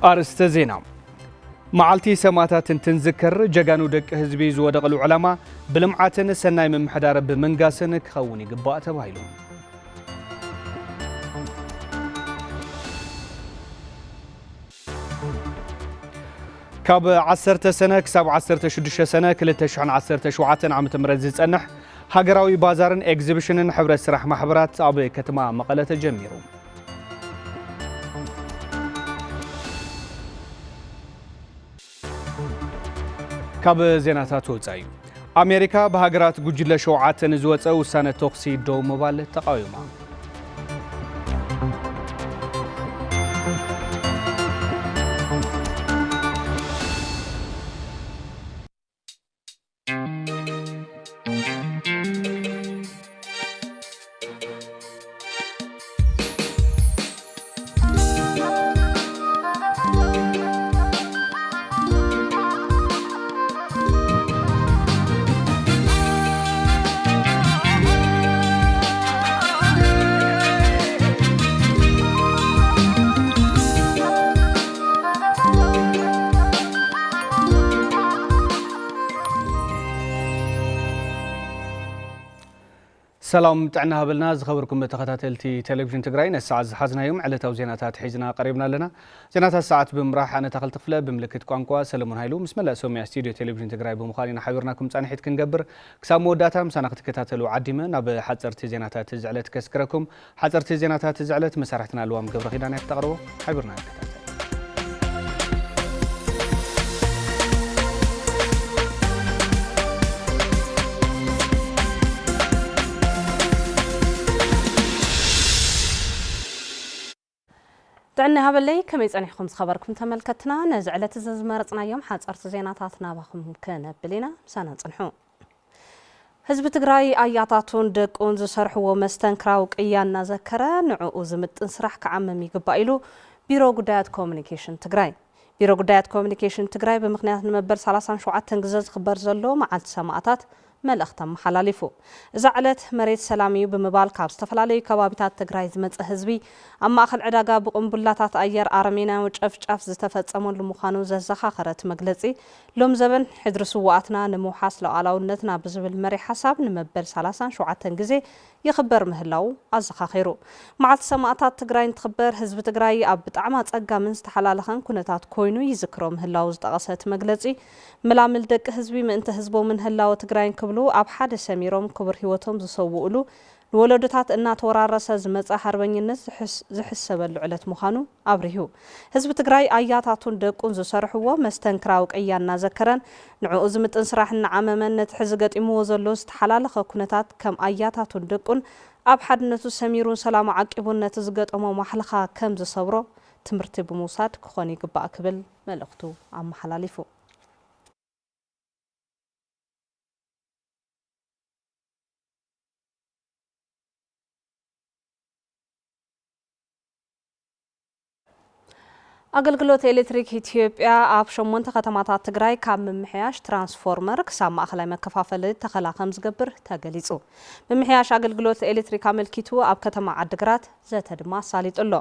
أرست زينا معلتي سماتات تنذكر جاغانو دك حزبي زودقلو علما بلمعاتن سناي ممحدار بمنغاسن كخوني قباء تبايلو كاب 10 سنة كساب 16 سنة كلتا شحن 17 عام تمرز زصنح هاجراوي بازارن اكزيبيشنن حبرت سراح محبرات ابي كتما مقله تجميرو كاب زيناتات وصاي امريكا بهاجرات غجله شوعات نزوصه وسانه توكسي دو موبايل تقايما سلام تعنا هبلنا زخبركم بتخاتلتي تلفزيون تግራይ نساعد حزنا يوم علتاو زيناتات حيزنا قريبنا لنا زينات الساعات بمراح انا تخلت فله بملكت ቋንቋ ሰለሞን ኃይሉ ምስመላ ሶሚያ ስቱዲዮ ቴሌቪዥን ትግራይ በመخالينا حبرناكم ጻንሒት ክንገብር ክሳብ መወዳታ ምሳና ክትከታተሉ ዓዲመ ናብ ሓጸርቲ ዜናታት ዝዕለት ከስክረኩም ሓጸርቲ ዜናታት ዝዕለት መሰረትና ልዋም ገብረ ኺዳና ይተቀርቦ حبرنا نكتاتل تعنا هبلي كم يصنحكم خبركم تملكتنا نزعلت زمرصنا يوم حصرت زيناتاتنا باخم كنبلينا سنه صنحو حزب تግራይ አያታቱን ደቁን ዝሰርሕዎ መስተንክራው ቅያና ዘከረ ንዑኡ ዝምጥን ስራሕ ከዓመም ይግባእ ኢሉ ቢሮ ጉዳያት ኮሙኒኬሽን ትግራይ በምክንያት ንመበል 37 ግዜ ዝኽበር ዘሎ መዓልቲ ሰማዕታት መልእኽተም መሓላሊፉ እዛ ዕለት መሬት ሰላሚዩ ብምባል ካብ ዝተፈላለዩ ከባቢታት ትግራይ ዝመፀ ህዝቢ ኣብ ማእኸል ዕዳጋ ብቕንቡላታት ኣየር ኣርሜንያዊ ጨፍጫፍ ዝተፈጸመሉ ምዃኑ ዘዘኻኸረት መግለጺ ሎም ዘበን ሕድሪ ስዋኣትና ንምውሓስ ሉዓላውነትና ብዝብል መሪ ሓሳብ ንመበል 37 ግዜ ይኽበር ምህላው ኣዘኻኺሩ መዓልቲ ሰማዕታት ትግራይ እንትኽበር ህዝቢ ትግራይ ኣብ ብጣዕማ ጸጋምን ዝተሓላለኸን ኩነታት ኮይኑ ይዝክሮ ምህላው ዝጠቐሰት መግለጺ መላምል ደቂ ህዝቢ ምእንቲ ህዝቦምን ህላው ትግራይ ክብሉ ኣብ ሓደ ሰሚሮም ክብር ህይወቶም ዝሰውኡሉ ንወለዶታት እናተወራረሰ ዝመጻ ሃርበኝነት ዝሕሰበሉ ዕለት ምዃኑ ኣብሪሁ ህዝቢ ትግራይ ኣያታቱን ደቁን ዝሰርሕዎ መስተንክራው ቅያና ዘከረን ንዑኡ ዝምጥን ስራሕ ንዓመመነት ሕዚ ገጢምዎ ዘሎ ዝተሓላለኸ ኩነታት ከም ኣያታቱን ደቁን ኣብ ሓድነቱ ሰሚሩን ሰላም ዓቂቡነት ዝገጠሞ ማሕለኻ ከም ዝሰብሮ ትምህርቲ ብምውሳድ ክኾን ይግባእ ክብል መልእኽቱ ኣመሓላሊፉ አገልግሎት ኤሌክትሪክ ኢትዮጵያ ኣብ 8 ከተማታት ትግራይ ካብ ምምሕያሽ ትራንስፎርመር ክሳብ ማእኸላይ መከፋፈሊ ተኸላኸም ዝገብር ተገሊጹ ምምሕያሽ አገልግሎት ኤሌክትሪክ አመልኪቱ ኣብ ከተማ ዓድግራት ዘተ ድማ ሳሊጥሎ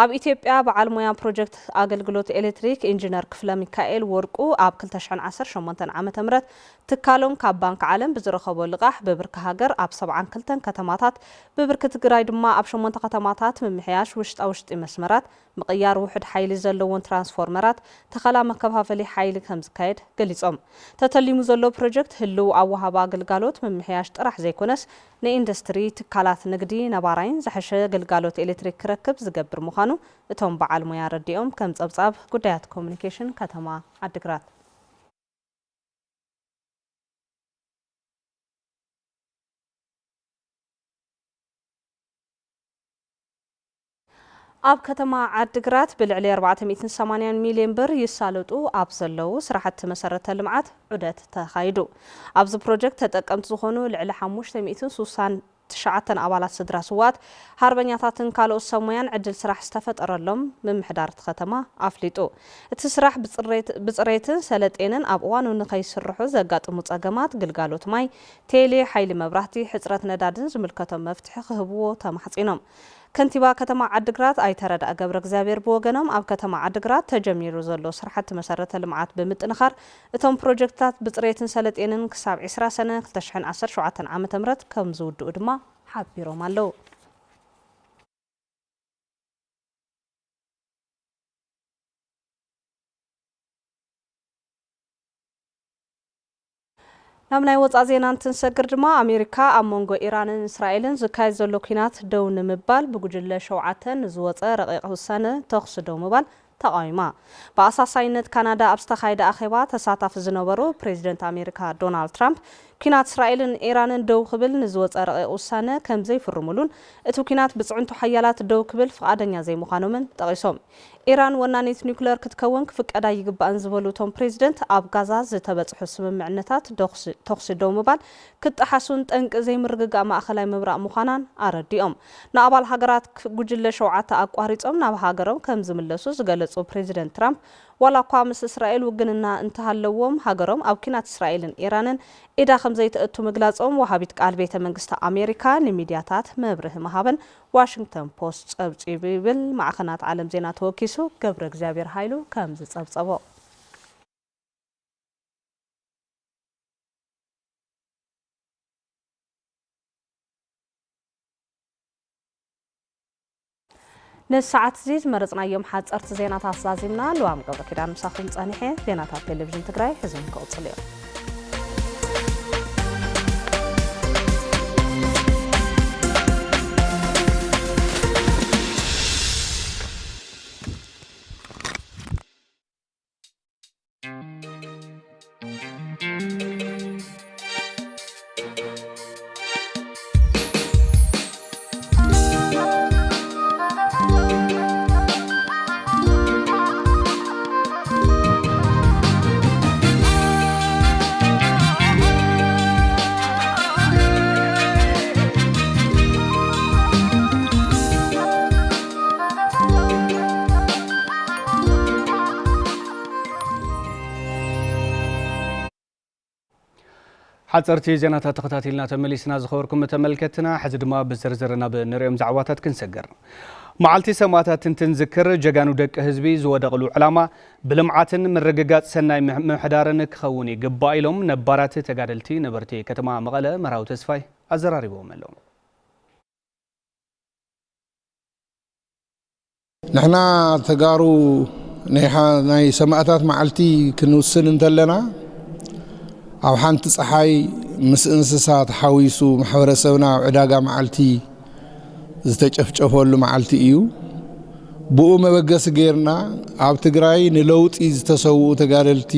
ኣብ ኢትዮጵያ በዓል ሞያ ፕሮጀክት አገልግሎት ኤሌክትሪክ ኢንጂነር ክፍለ ሚካኤል ወርቁ ኣብ 2018 ዓመተ ምህረት ትካሎም ካብ ባንክ ዓለም ብዝረኸቦ ልቃሕ በብርካ ሃገር ኣብ 72 ከተማታት በብርክ ትግራይ ድማ ኣብ 8 ከተማታት ምምሕያሽ ውሽጣ መስመራት ምቕያር ውሕድ ሓይሊ ዘለዎን ትራንስፎርመራት ተኸላ መከፋፈሊ ሓይሊ ከም ዝካየድ ገሊጾም ተተሊሙ ዘሎ ፕሮጀክት ህልው ኣወሃባ አገልግሎት ምምሕያሽ ጥራሕ ዘይኮነስ ንኢንዱስትሪ ትካላት ንግዲ ነባራይን ዝሐሸ አገልግሎት ኤሌክትሪክ ክረክብ ዝገብር ምዃኑ እቶም በዓል ሞያ ረዲኦም ከም ጸብጻብ ጉዳያት ኮሙኒኬሽን ከተማ ዓድግራት ኣብ ከተማ ዓድግራት ብልዕሊ 480 ሚልዮን ብር ይሳለጡ ኣብ ዘለው ስራሕቲ መሰረተ ልምዓት ዑደት ተኻይዱ ኣብዚ ፕሮጀክት ተጠቀምቲ ዝኾኑ ልዕሊ 569 ኣባላት ስድራ ስዋት ሃርበኛታትን ካልኦት ሰሙያን ዕድል ስራሕ ዝተፈጠረሎም ምምሕዳርቲ ከተማ ኣፍሊጡ እቲ ስራሕ ብጽሬትን ሰለጤንን ኣብ እዋኑ ንኸይስርሑ ዘጋጥሙ ጸገማት ግልጋሎት ማይ ቴሌ ሓይሊ መብራህቲ ሕጽረት ነዳድን ዝምልከቶም መፍትሒ ክህብዎ ተማሕጺኖም ከንቲባ ከተማ ዓዲግራት ኣይተረዳ ገብረ እግዚአብሔር ብወገኖም ኣብ ከተማ ዓዲግራት ተጀሚሩ ዘሎ ስራሕቲ መሰረተ ልምዓት ብምጥንኻር እቶም ፕሮጀክትታት ብፅሬትን ሰለጤንን ክሳብ 20 ሰነ 2017 ዓ.ም ከም ዝውድኡ ድማ ሓቢሮም ኣለው። ናምናይ ወፃእ ዜና እንትንሰግር ድማ ኣሜሪካ ኣብ መንጎ ኢራንን እስራኤልን ዝካየድ ዘሎ ኩናት ደው ንምባል ብጉጅለ 7 ዝወፀ ረቂቕ ውሳነ ተኽሲ ደው ምባል ተቃዊማ በአሳሳይነት ካናዳ ኣብ ዝተኻየደ ኣኼባ ተሳታፊ ዝነበሩ ፕሬዚደንት ኣሜሪካ ዶናልድ ትራምፕ ኩናት እስራኤልን ኢራንን ደው ክብል ንዝወፀ ረቂቕ ውሳነ ከም ዘይፍርሙሉን እቲ ኩናት ብጽዕንቱ ሓያላት ደው ክብል ፍቃደኛ ዘይምዃኖምን ጠቂሶም ኢራን ወናኒት ኒውክሌር ክትከውን ክፍቀዳ ይግባእን ዝበሉ ቶም ፕሬዚደንት ኣብ ጋዛ ዝተበጽሑ ስምምዕነታት ተኽሲ ደው ምባል ክጥሓሱን ጠንቂ ዘይምርግጋእ ማእኸላይ ምብራቕ ምዃናን ኣረዲኦም ንኣባል ሃገራት ጉጅለ 7 ኣቋሪጾም ናብ ሃገሮም ከም ዝምለሱ ዝገለጹ ፕሬዚደንት ትራምፕ ዋላ እኳ ምስ እስራኤል ውግንና እንተሃለዎም ሃገሮም ኣብ ኩናት እስራኤልን ኢራንን ኢዳ ከም ዘይተእቱ ምግላጾም ወሃቢት ቃል ቤተ መንግስቲ ኣሜሪካ ንሚድያታት መብርህ መሃበን ዋሽንግተን ፖስት ጸብጺቡ ይብል ማዕኸናት ዓለም ዜና ተወኪሱ ገብረ እግዚአብሔር ኃይሉ ከም ዝጸብጸቦ نساعات زيز مرزنا يوم حد صرت زينات أصازمنا لوام قبل كده مساخم صانحة زينات التلفزيون تقرأي حزم كوصليو حصرتي زينات تخطاتيلنا تمليسنا زخوركم تملكتنا حزدما بزرزرنا بنريم زعواتات كنسجر معلتي سماتات تنذكر جغانو دق حزبي زودقلو علامه بلمعاتن من رغغات سناي محدارن كخوني قبايلهم نبارات تغادلتي نبرتي كتما مقاله مراو تسفاي ازراريبو ملو نحنا تغارو نيحا ناي سماتات معلتي كنوسن انتلنا أو حنت صحاي مس انسسات حويسو محورسونا عداقا معلتي زتجفجفولو معلتي ايو بو مبقس غيرنا اب تግራይ ንለውጥ ዝተሰው ተጋደልቲ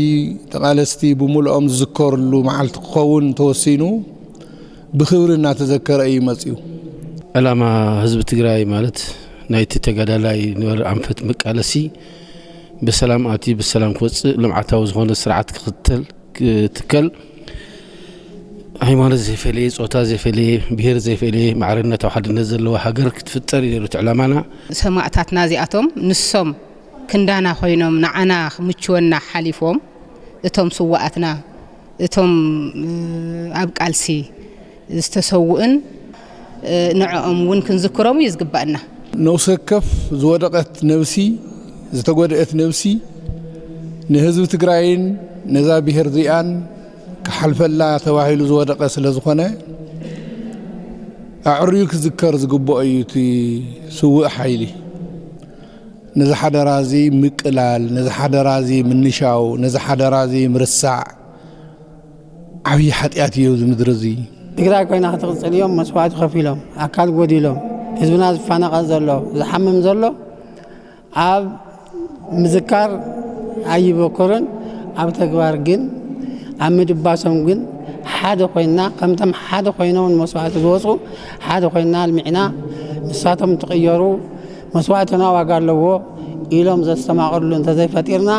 ተቃለስቲ ብሙሉኦም ዝዝከርሉ معلت قون ተወሲኑ ብኽብርና ተዘከረ እዩ መጽዩ ዕላማ ህዝብ ትግራይ ማለት ናይቲ ተጋዳላይ ንወር አንፈት መቃለሲ በሰላም አቲ በሰላም ክወጽእ ልምዓታዊ ዝኾነ ስርዓት ክኽተል تكل ሃይማኖት ዘይፈለ ጾታ ዘይፈለ ብሄር ዘይፈለ ማዕረነት او حد نزل له هاجر ክትፍጠር ይደሩ ዕላማና ሰማዕታትና ዚኣቶም ንሶም ክንዳና ኮይኖም ንዓና ምችወና ሓሊፎም እቶም ስዋኣትና እቶም ኣብ ቃልሲ ዝተሰውኡን ንዕኦም ውን ክንዝክሮም ይዝግባእና ነውሰከፍ ዝወደቀት ነብሲ ዝተጎደአት ነብሲ ንህዝብ ትግራይን ነዛ ብሄር ዚኣን كحلفላ ተዋሂሉ ዝወደቀ ስለ ዝኾነ ኣዕርዩ ክዝከር ዝግባእ እዩ እቲ ስውእ ሓይሊ ነዛ ሓደራዚ ምቅላል ነዛ ሓደራዚ ምንሻው ነዛ ሓደራዚ ምርሳዕ ዓብይ ሓጢያት እዩ ዝምድር እዚ ትግራይ ኮይና ክትቅፅል እዮም መስዋዕት ከፊሎም ኣካል ጎዲሎም ህዝብና ዝፈናቀል ዘሎ ዝሓምም ዘሎ ኣብ ምዝካር ኣይበክርን ኣብ ተግባር ግን ኣብ ምድባሶም ግን ሓደ ኮይና ከምቶም ሓደ ኮይኖም መስዋዕት ዝወፁ ሓደ ኮይና ልምዕና ንሳቶም ተቀየሩ መስዋዕትና ዋጋ ኣለዎ ኢሎም ዘስተማቕርሉ እንተዘይፈጢርና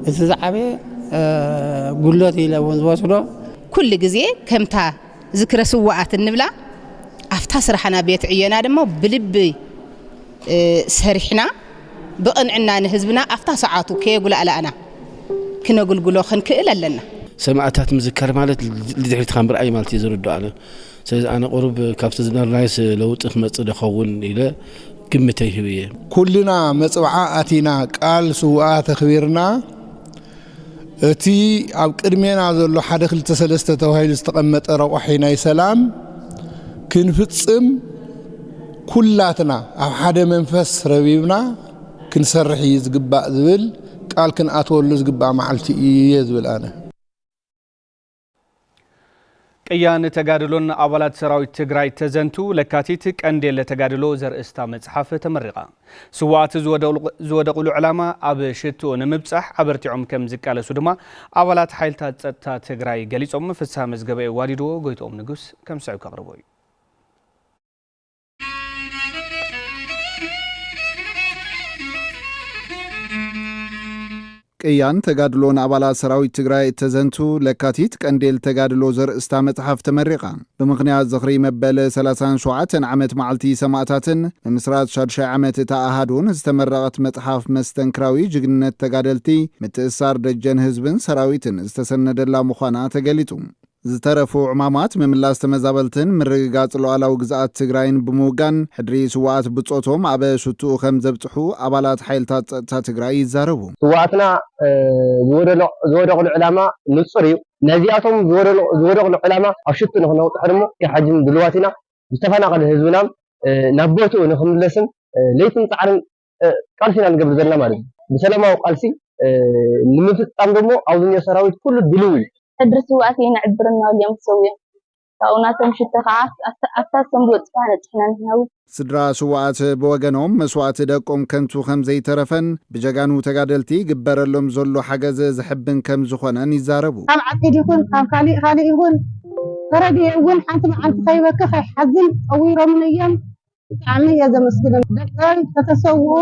እቲ ዝዓበ ጉልበት ኢለውን ዝወስዶ ኩሉ ግዜ ከምታ ዝክረ ስዋኣት እንብላ ኣፍታ ስራሕና ቤት ዕየና ደሞ ብልቢ ሰሪሕና ብቕንዕና ንህዝብና ኣፍታ ሰዓቱ ከየጉላላና ክነጉልጉሎ ክንክእል ኣለና ሰማዕታት ምዝከር ማለት ልድሕሪት ካምብር ኣይ ማለት ይዝርዱ ኣለ ስለዚ ኣነ ቁሩብ ካብቲ ዝነበርናይስ ለውጢ ክመጽእ ድኸውን ኢለ ግምተይ ህብየ ኩልና መጽውዓ ኣቲና ቃል ስውኣ ተኽቢርና እቲ ኣብ ቅድሜና ዘሎ 1-2-3 ተባሂሉ ዝተቐመጠ ረቑሒ ናይ ሰላም ክንፍጽም ኩላትና ኣብ ሓደ መንፈስ ረቢብና ክንሰርሕ እዩ ዝግባእ ዝብል ቃል ክንኣትወሉ ዝግባእ መዓልቲ እየ ዝብል ኣነ ቅያን ተጋድሎን አባላት ሰራዊት ትግራይ ተዘንቱ ለካቲት ቀንዴል ተጋድሎ ዘርእስታ መጽሐፍ ተመሪቃ ስዋዕት ዝወደቁሉ ዕላማ ኣብ ሽቱ ንምብጻሕ አበርቲዖም ከም ዝቃለሱ ድማ አባላት ሓይልታት ጸጥታ ትግራይ ገሊጾም ፍስሐ መዝገበ ዋዲዶ ጎይቶም ንጉስ ከም ሰዑ ከቅርቦ እዩ ቅያን ተጋድሎን አባላት ሰራዊት ትግራይ ተዘንቱ ለካቲት ቀንዴል ተጋድሎ ዘርእስታ መጽሐፍ ተመሪቃ ብምኽንያት ዝኽሪ መበለ 37 ዓመት መዓልቲ ሰማዕታትን ንምስራት 6 ዓመት ተኣሃዱን ዝተመረቐት መጽሐፍ መስተንክራዊ ጅግንነት ተጋደልቲ ምትእሳር ደጀን ህዝብን ሰራዊትን ዝተሰነደላ ምዃና ተገሊጡ ዝተረፉ ዕማማት ምምላስ ተመዛበልትን ምርግጋጽ ሉዓላዊ ግዝኣት ትግራይን ብምውጋን ሕድሪ ስዋዕት ብጾቶም ኣብ ሽቱኡ ከም ዘብጽሑ ኣባላት ሓይልታት ጸጥታ ትግራይ ይዛረቡ ስዋዕትና ዝወደቕሉ ዕላማ ንጹር እዩ ነዚኣቶም ዝወደቕሉ ዕላማ ኣብ ሽቱ ንኽነውፅሕ ድሞ የሓጅም ድልዋት ኢና ዝተፈናቐለ ህዝብና ናብ ቦትኡ ንኽምለስን ለይትን ጻዕርን ቃልሲና ንገብር ዘለና ማለት እዩ ብሰላማዊ ቃልሲ ንምፍጻም ድሞ ኣብዝኛ ሰራዊት ኩሉ ድልው እዩ ሕድሪ ስዋዕት ይንዕብርና እዮም ሰውዮም ታውናቶም ሽተ ከዓ ኣፍታቶም ዝወጽፋ ነጥሕና ንህናው ስድራ ስዋዕት ብወገኖም መስዋዕት ደቆም ከንቱ ከም ዘይተረፈን ብጀጋኑ ተጋደልቲ ግበረሎም ዘሎ ሓገዝ ዝሕብን ከም ዝኾነን ይዛረቡ ካብ ዓቂድ ይኹን ካብ ካሊእ ይኹን ተረዲኡ እውን ሓንቲ መዓልቲ ከይበካ ከይሓዝን ጠዊሮም እዮም ብጣዕሚ እየ ዘመስግኖም ደቀይ ተተሰውኡ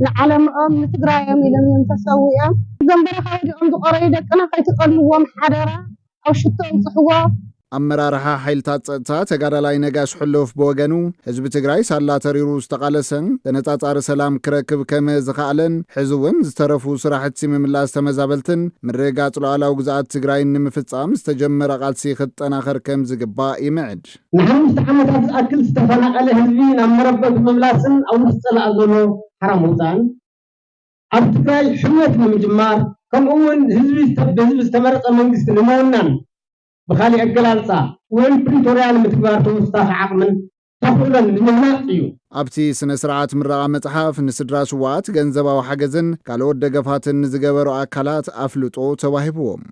ንዓለምኦም ንትግራዮም ኢሎም ተሰውኦም ዘንበረኻ ወዲኦም ዝቆረዩ ደቅና ከይትጠልዎም ሓደራ ኣብ ሽቶም ጽሕዎ ኣመራርሓ ሓይልታት ጸጥታ ተጋዳላይ ነጋሽ ሕሉፍ ብወገኑ ህዝቢ ትግራይ ሳላ ተሪሩ ዝተቃለሰን ተነጻጻሪ ሰላም ክረክብ ከም ዝኽኣለን ሕዚ እውን ዝተረፉ ስራሕቲ ምምላስ ተመዛበልትን ምርግጋጽ ሉዓላዊ ግዝኣት ትግራይ ንምፍጻም ዝተጀመረ ቃልሲ ክጠናኸር ከም ዝግባእ ይምዕድ ንሓሙሽተ ዓመታት ዝኣክል ዝተፈናቐለ ህዝቢ ናብ መረበቱ ምምላስን ኣብ ውሽጢ ጸላእ ዘሎ ሓራ ምውፃን ኣብ ትግራይ ሕመት ንምጅማር ከምኡውን ህዝቢ ዝተመረፀ መንግስቲ ንምውናን بخالي أجلالسا وين بريتوريا المتكبر توستاخ عقمن تقولن لنهناق እዩ ኣብቲ ስነ ስርዓት ምረቓ መጽሓፍ ንስድራ ስዋዕት ገንዘባዊ ሓገዝን ካልኦት ደገፋትን ዝገበሩ ኣካላት ኣፍልጦ ተዋሂብዎም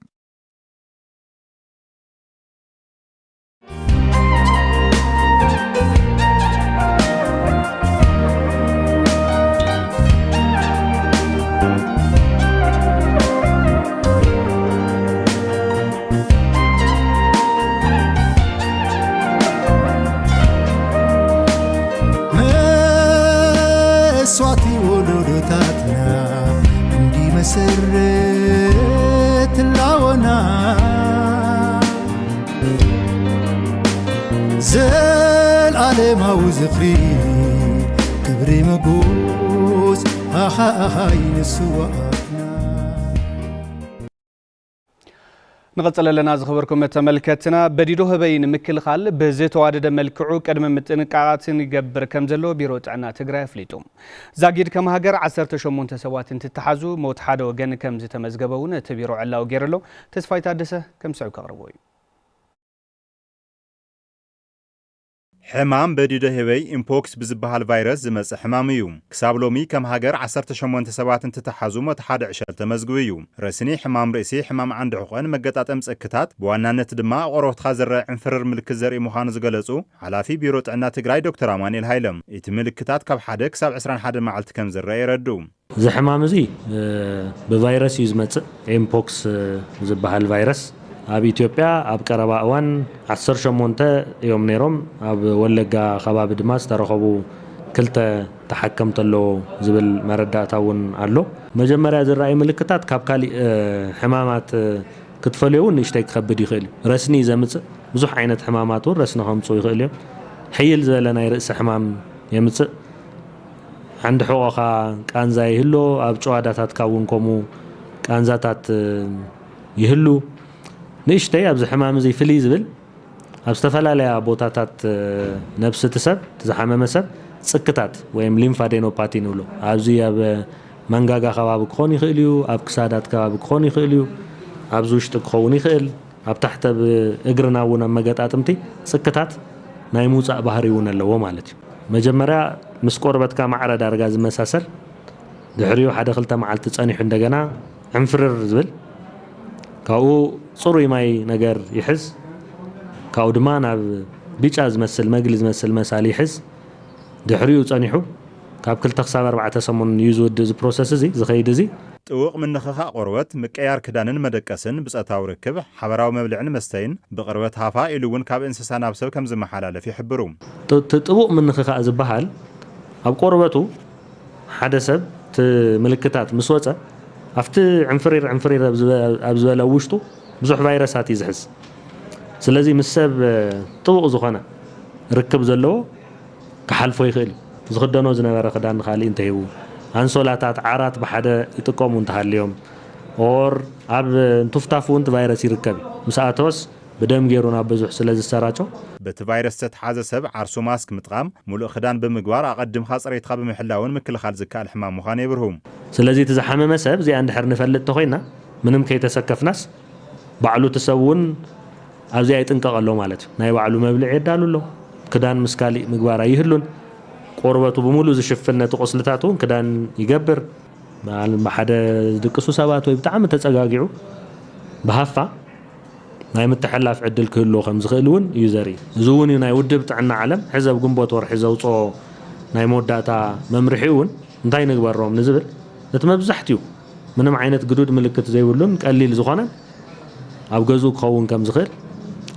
صوتي ولودتاتنا عندي مسرت العونا زل علم وزخري كبري مقوس هاي نسواتنا نقصل لنا زخبركم تملكتنا بديدو هبين مكلخال بزيت وعدد ملكعو قدم متنقعات يقبر كم زلو بيرو تعنا تقرأ فليتم زاقيد كم هاجر 18 سوات تتحازو موت حدا وجن كم زيت مزقبون تبيرو علا وغيرلو تسفاي تادسه كم سعو كغربوي حمام بديده هوي امبوكس بزبها الفيروس زمس حماميوم كسابلومي كم هاجر 18 سوات تتحازو موت حدا عشر تمزقويوم رسني حمام رئيسي حمام عند حقن مقطعات مسكتات بوانانت دما قروت خازر انفرر ملك زري مخان زغلصو حلافي بيرو طعنا تግራይ دكتور امانيل هايلم ايت ملكتات كاب حدا كساب 21 معلت كم زر يردو زي حمام زي بفيروس يزمص امبوكس زبها الفيروس ኣብ ኢትዮጵያ ኣብ ቀረባ እዋን 18 እዮም ነይሮም ኣብ ወለጋ ከባቢ ድማ ዝተረኸቡ ክልተ ተሐከምተሎ ዝብል መረዳእታውን ኣሎ መጀመርያ ዝረኣይ ምልክታት ካብ ካሊእ ሕማማት ክትፈልዩ ንሽተይ ክከብድ ይኽእል ረስኒ ዘምጽእ ብዙሕ ዓይነት ሕማማት ረስኒ ከምጽኡ ይኽእል እዮም ሕይል ዝበለ ናይ ርእሲ ሕማም የምጽእ عند حقوق ቃንዛ ይህሉ ኣብ ጨዋዳታት ካውን ኮሙ ቃንዛታት ይህሉ نشتي أبز حمام زي فلي زبل ኣብ ዝተፈላለዩ ቦታታት ነብስ ትሰብ ተዛሓመመ ሰብ ጽክታት ወይም ሊምፋዴኖፓቲ ንብሎ ኣብዚ ኣብ መንጋጋ ከባቢ ክኾን ይኽእል እዩ ኣብ ክሳዳት ከባቢ ክኾን ይኽእል እዩ ኣብ ውሽጢ ክኸውን ይኽእል ኣብ ታሕተ እግርና እውን ኣብ መገጣጥምቲ ጽክታት ናይ ሙጻእ ባህሪ እውን ኣለዎ ማለት እዩ መጀመርያ ምስ ቆርበትካ ማዕረ ዳርጋ ዝመሳሰል ድሕሪኡ ሓደ ክልተ መዓልቲ ጸኒሑ እንደገና ዕንፍርር ዝብል ካብኡ ጽሩይ ማይ ነገር ይሕዝ ካብኡ ድማ ናብ ቢጫ ዝመስል መግሊ ዝመስል መሳሊ ይሕዝ ድሕሪኡ ጸኒሑ ካብ 2 ክሳብ 4 ሰሙን እዩ ዝወድእ እዚ ፕሮሰስ እዚ ዝኸይድ እዚ ጥውቕ ምንኽኻእ ቆርበት ምቀያር ክዳንን መደቀስን ብጸታዊ ርክብ ሓበራዊ መብልዕን መስተይን ብቅርበት ሃፋ ኢሉ እውን ካብ እንስሳ ናብ ሰብ ከም ዝመሓላለፍ ይሕብሩ ጥውቕ ምንኽኻእ ዝበሃል ኣብ ቆርበቱ ሓደ ሰብ ምልክታት ምስ ወፀ ኣብቲ ዕንፍሪር ኣብ ዝበለ ውሽጡ ብዙሕ ቫይረሳት እዩ ዝሕዝ ስለዚ ምስ ሰብ ጥውቕ ዝኾነ ርክብ ዘለዎ ክሓልፎ ይኽእል ዝኽደኖ ዝነበረ ክዳን ካሊእ እንተሂቡ አንሶላታት ዓራት ብሓደ ይጥቀሙ እንተሃልዮም ኦር ኣብ እንቱፍታፉ እንት ቫይረስ ይርከብ ምስኣተወስ ብደም ገይሩ ናብ ብዙሕ ስለ ዝሰራጮ በቲ ቫይረስ ተተሓዘ ሰብ ዓርሱ ማስክ ምጥቃም ሙሉእ ክዳን ብምግባር ኣቐድምካ ፅሬትካ ብምሕላውን ምክልኻል ዝከኣል ሕማም ምዃኑ የብርሁም ስለዚ እቲ ዝሓመመ ሰብ እዚኣ እንድሕር ንፈልጥ ተኾይና ምንም ከይተሰከፍናስ ባዕሉ ትሰብ እውን ኣብዚኣ ይጥንቀቕ ኣሎ ማለት እዩ ናይ ባዕሉ መብልዕ የዳሉ ኣሎ ክዳን ምስ ካሊእ ምግባር ኣይህሉን ቆርበቱ ብምሉእ ዝሽፍን ነቲ ቁስልታት እውን ክዳን ይገብር ብሓደ ዝድቅሱ ሰባት ወይ ብጣዕሚ ተፀጋጊዑ ብሃፋ ናይ ምትሕላፍ ዕድል ክህልዎ ከም ዝኽእል እውን እዩ ዘርኢ እዚ እውን ናይ ውድብ ጥዕና ዓለም ሕዘብ ግንቦት ወርሒ ዘውፅኦ ናይ መወዳእታ መምርሒ እውን እንታይ ንግበሮም ንዝብል እቲ መብዛሕትኡ ምንም ዓይነት ግዱድ ምልክት ዘይብሉን ቀሊል ዝኾነ ኣብ ገዝኡ ክኸውን ከም ዝኽእል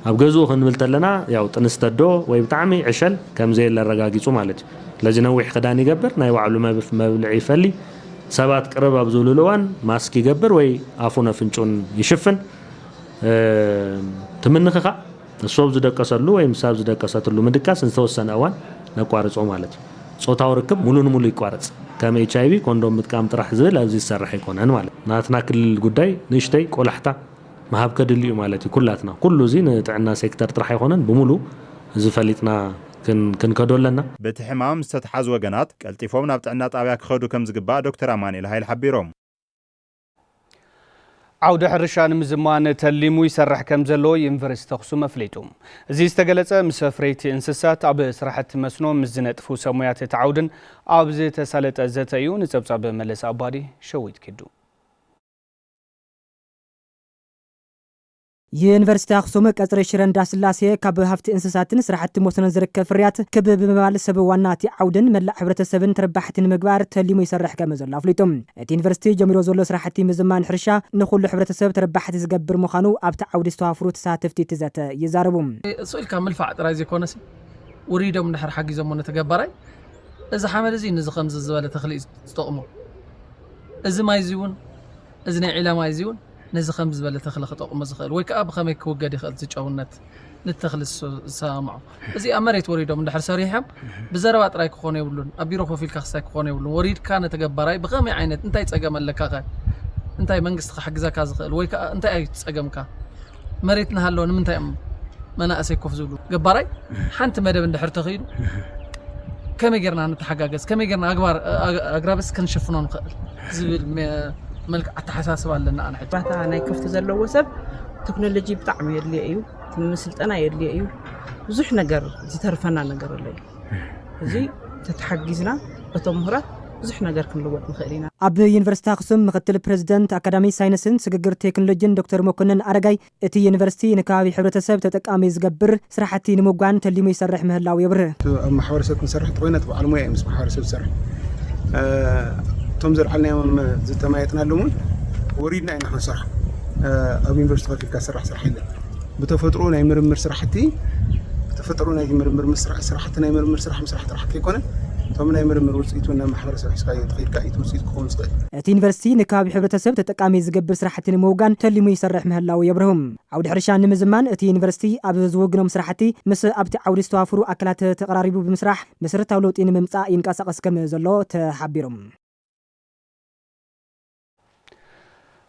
ኣብ ገዝኡ ክንብል ተለና ያው ጥንስተዶ ወይ ብጣዕሚ ዕሸል ከም ዘየለ ረጋጊጹ ማለት እዩ ለዚ ነዊሕ ክዳን ይገብር ናይ ባዕሉ መብልዒ ይፈሊ ሰባት ቅርብ ኣብ ዝብልሉ እዋን ማስክ ይገብር ወይ ኣፉን ኣፍንጩን ይሽፍን ትምንኽኻእ ንሶብ ዝደቀሰሉ ወይ ምሳብ ዝደቀሰትሉ ምድቃስ ዝተወሰነ እዋን ነቋርጾ ማለት እዩ ጾታዊ ርክብ ሙሉ ንሙሉ ይቋረጽ ከም HIV ኮንዶም ምጥቃም ጥራሕ ዝብል ኣብዚ ዝሰርሕ ኣይኮነን ማለት ናትና ክልል ጉዳይ ንእሽተይ ቆላሕታ መሃብ ከድልዩ ማለት እዩ ኩላትና ኩሉ እዚ ንጥዕና ሴክተር ጥራሕ ኣይኮነን ብሙሉ ዝፈሊጥና ክንከዶ ኣለና በቲ ሕማም ዝተተሓዙ ወገናት ቀልጢፎም ናብ ጥዕና ጣብያ ክኸዱ ከም ዝግባእ ዶክተር ኣማኒኤል ሃይል ሓቢሮም عودة حرشان مزمان تلمو يسرح كم زلو ينفرست تخصو مفليتهم زي استقلت مسافريت انسسات عب سرحت مسنو مزنت فو سمويات تعودن عبزي تسالت الزتايون تبصب ملس أبادي شويت كدو يونيفرسيتي أخصوم قصر شرن داسلاسي كاب هفت انسساتن سرحت موسن زركب فريات كب بمبال سب واناتي عودن ملا حبرتسبن تربحتن مغبار تليمو يسرح كما زلو افليتم يونيفرسيتي جميرو زلو سرحتي مزمان حرشا نخل حبرتسب تربحت زغبر مخانو ابت عود استوافرو تساتفتي تزات يزاربوم سؤال كامل فعد رايزي كونس وريدم نحر حق زمونه تغبراي اذا حمل زي نز خمس زباله تخلي استقمو اذا ما يزيون اذا نعيلا ما يزيون نز خمس زباله تخلي خطقم زخل ويك اب خمي كوغدي خل تشاونت نتخل سامعو ازي امريت وريدم نحر صريحم بزربا طراي كخونه يبلون ابيرو كوفيل كخسا كخونه يبلون وريد كان تغبراي بخمي عينت انتي صقملك خا انتي منغست حجزك زخل ويك انتي اي تصقمكا مريتنا هالو نمنتي منا اسيكوف زولو غبراي حنت مدب اندحر تخيل كم يقرنا نتحقاقس كم يقرنا اقرابس كنشفنون نخل زبل ملك اتحساسب لنا انا حتى انا كفت زلو وسب تكنولوجي بطعم يدلي ايو تمسلطنا يدلي ايو بزح ነገር ዝተርፈና ነገር አለ እዚ ተተሐግዝና በተምህራት ብዙሕ ነገር ክንልወጥ ንኽእልና ኣብ ዩኒቨርሲቲ ኣክሱም ምክትል ፕሬዝዳንት ኣካዳሚ ሳይንስን ስግግር ቴክኖሎጂን ዶክተር መኮነን ኣረጋይ እቲ ዩኒቨርሲቲ ንከባቢ ሕብረተሰብ ተጠቃሚ ዝገብር ስራሕቲ ንምጓን ተሊሙ ይሰርሕ ምህላው የብርህ ኣብ ማሕበረሰብ ክንሰርሕ ጥሩይነት በዓል ሞያ ምስ ማሕበረሰብ ዝሰርሕ ቶም ዘርዓልናዮም ዝተማየጥናሎም ወሪድና ኢና ክንሰርሕ ኣብ ዩኒቨርሲቲ ከፊልካ ዝሰርሕ ስራሕ የለን بتفطروا ناي مرمر سرحتي بتفطروا ناي مرمر سرحتي ناي مرمر سرح مسرح ترحت يكون ثم ناي مرمر وصيتونا محبرسب حسكاي تخيل كايت وصيت كون صغير اتي يونيفرسيتي نكابي حبرتسب تጠቃሚ ዝገብር ስራሕቲ ንምውጋን ተሊሙ ይሰርሕ ምህላው የብርሁም ዓውዲ ሕርሻን ንምዝማን እቲ ዩኒቨርሲቲ ኣብ ዝወግኖም ስራሕቲ ምስ ኣብቲ ዓውዲ ዝተዋፍሩ ኣካላት ተቀራሪቡ ብምስራሕ መሰረታዊ ለውጢ ንምምጻእ ይንቀሳቀስ ከም ዘሎ ተሓቢሮም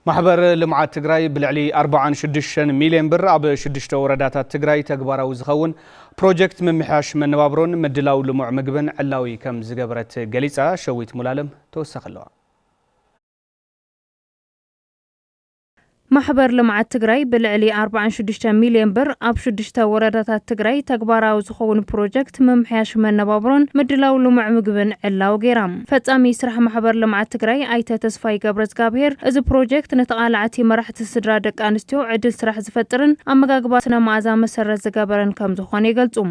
ማሕበር ልምዓት ትግራይ ብልዕሊ 46 ሚልዮን ብር ኣብ 6 ወረዳታት ትግራይ ተግባራዊ ዝኸውን ፕሮጀክት ምምሕያሽ መነባብሮን ምድላው ልሙዕ ምግብን ዕላዊ ከም ዝገበረት ገሊጻ ሸዊት ሙላለም ተወሳኺ ኣለዋ ማሕበር ልምዓት ትግራይ ብልዕሊ 46 ሚልዮን ብር ኣብ 6 ወረዳታት ትግራይ ተግባራዊ ዝኸውን ፕሮጀክት ምምሕያሽ መነባብሮን ምድላው ልሙዕ ምግብን ዕላው ገይራም ፈጻሚ ስራሕ ማሕበር ልምዓት ትግራይ ኣይተ ተስፋይ ገብረዝጋብሔር እዚ ፕሮጀክት ነተቃላዕቲ መራሕቲ ስድራ ደቂ ኣንስትዮ ዕድል ስራሕ ዝፈጥርን ኣመጋግባ ስነ መኣዛ መሰረት ዝገበረን ከም ዝኾነ ይገልጹ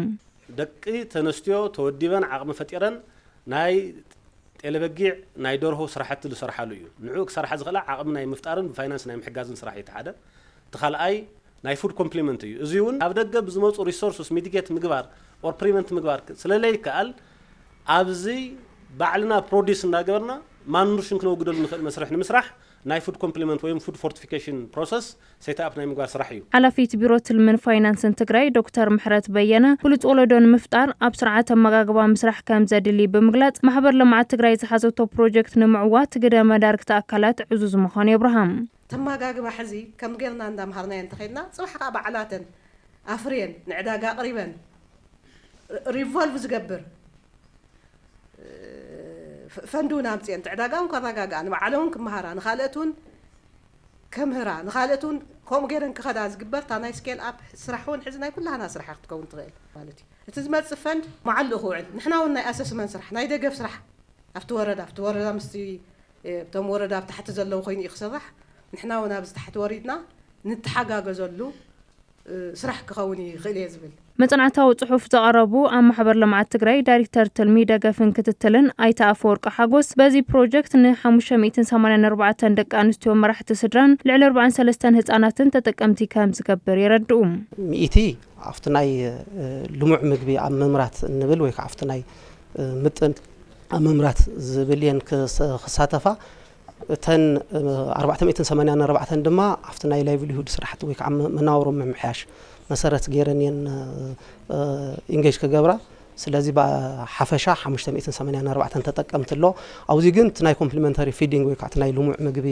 ደቂ ተነስትዮ ተወዲበን ዓቕሚ ፈጢረን ናይ ጤለበጊዕ ናይ ደርሆ ስራሕቲ ዝሰርሓሉ እዩ ንዑ ክሰርሓ ዝኽእላ ዓቕሚ ናይ ምፍጣርን ፋይናንስ ናይ ምሕጋዝን ስራሕ ይተሓደ ተኻልኣይ ናይ ፉድ ኮምፕሊመንት እዩ እዚ እውን ኣብ ደገ ብዝመፁ ሪሶርስስ ሚቲጌት ምግባር ኦር ፕሪቨንት ምግባር ስለለይ ከኣል ኣብዚ ባዕልና ፕሮዲስ እንዳገበርና ማኑሪሽን ክነውግደሉ ንኽእል መስርሕ ንምስራሕ ናይ ፉድ ኮምፕሊመንት ወይ ፉድ ፎርቲፊኬሽን ፕሮሰስ ሴት አፕ ናይ ምግባር ስራሕ እዩ ሓላፊት ቢሮ ትልምን ፋይናንስን ትግራይ ዶክተር ምሕረት በየነ ፍሉጥ ወለዶን ምፍጣር ኣብ ስርዓት ኣመጋግባ ምስራሕ ከም ዘድሊ ብምግላጽ ማሕበር ልምዓት ትግራይ ዝሓዘቶ ፕሮጀክት ንምዕዋት ግደ መዳርግቲ ኣካላት ዕዙዝ ምዃኑ ይብርሃም ተመጋግባ ሕዚ ከም ጌርና እንዳምሃርና እንተኸይድና ጽባሕ በዓላትን ኣፍርየን ንዕዳጋ ቅሪበን ሪቮልቭ ዝገብር ፈንዱና አምጽን ተዕዳጋውን ከረጋጋን ማዓለውን ከመሃራ ንኻለቱን ከምህራ ንኻለቱን ከም ጌረን ከኸዳ ዝግበር ታናይ ስኬል አፕ ስራሕውን ሕዝናይ ኩላና ስራሕ ክትከውን ትኽእል ማለት እዩ እቲ ዝመጽ ፈንድ ማዓሉ ኹዕል ንሕናውን ናይ ኣሰስመን ስራሕ ናይ ደገፍ ስራሕ ኣብቲ ወረዳ ምስቲ እቶም ወረዳ ብታሕቲ ዘለው ኮይኑ ይኽስራሕ ንሕናውን ኣብዚ ታሕቲ ወሪድና ንተሓጋገዘሉ ስራሕ ክኸውን ይኽእል እየ ዝብል መጽናዕታዊ ጽሑፍ ዘቐረቡ ኣብ ማሕበር ልምዓት ትግራይ ዳይሬክተር ትልሚ ደገፍን ክትትልን ኣይተ ኣፈወርቂ ሓጎስ በዚ ፕሮጀክት ን584 ደቂ ኣንስትዮ መራሕቲ ስድራን ልዕሊ 43 ህጻናትን ተጠቀምቲ ከም ዝገብር ይረድኡ ሚእቲ ኣብቲ ናይ ልሙዕ ምግቢ ኣብ መምራት እንብል ወይ ከዓ ኣብቲ ናይ ምጥን ኣብ መምራት ዝብልየን ክሳተፋ ተን 484 ድማ ኣብቲ ናይ ላይቭሊሁድ ስራሕቲ ወይ ከዓ መናወሮም ምምሕያሽ መሰረት ገይረን ኢንጌጅ ከገብራ ስለዚ በሓፈሻ 584 ተጠቀምትሎ ኣብዚ ግን ናይ ኮምፕሊመንታሪ ፊዲንግ ወይ ከዓ ናይ ልሙዕ ምግቢ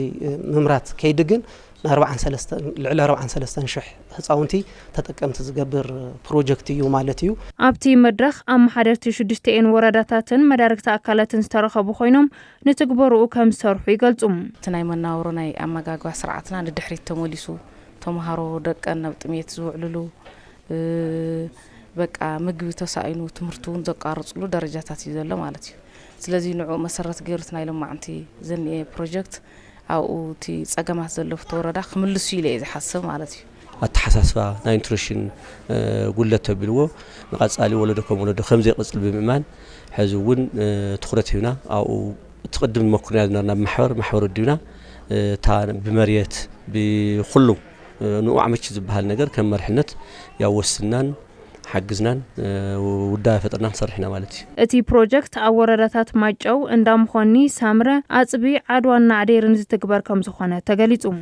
መምራት ከይድ ግን ልዕሊ 43 ሽሕ ህፃውንቲ ተጠቀምቲ ዝገብር ፕሮጀክት እዩ ማለት እዩ ኣብቲ መድረኽ ኣመሓደርቲ 6 ወረዳታትን መዳርግቲ ኣካላትን ዝተረኸቡ ኮይኖም ንትግበርኡ ከም ዝሰርሑ ይገልጹ እቲ ናይ መናወሮ ናይ ኣመጋግባ ስርዓትና ንድሕሪት ተመሊሱ ተምሃሮ ደቀን ናብ ጥሜት ዝውዕልሉ በቃ ምግቢ ተሳኢኑ ትምህርቱን ዘቃርጽሉ ደረጃታት እዩ ዘሎ ማለት እዩ ስለዚ ንዑ መሰረት ገይሩት ናይ ልምዓንቲ ዘንኤ ፕሮጀክት ኣብኡ እቲ ጸገማት ዘለዎ ተወረዳ ክምልሱ ኢለ ዝሓስብ ማለት እዩ ኣተሓሳስባ ናይ ኒትሪሽን ጉለት ተብልዎ ንቐጻሊ ወለዶ ከም ወለዶ ከም ዘይቕጽል ብምእማን ሕዚ እውን ትኹረት ሂብና ኣብኡ ትቅድም መኩርና ዝነበርና ማሕበር ወዲብና ታ ብመርየት ብኩሉ ንዋዕመች ዝበሃል ነገር ከም መርሕነት ያወስናን ሓግዝናን ውዳይ ፈጥርናን ሰርሕና ማለት እዩ እቲ ፕሮጀክት ኣብ ወረዳታት ማጨው እንዳምኾኒ ሳምረ ኣጽቢ ዓድዋና ዓዴርን ዝትግበር ከም ዝኾነ ተገሊጹ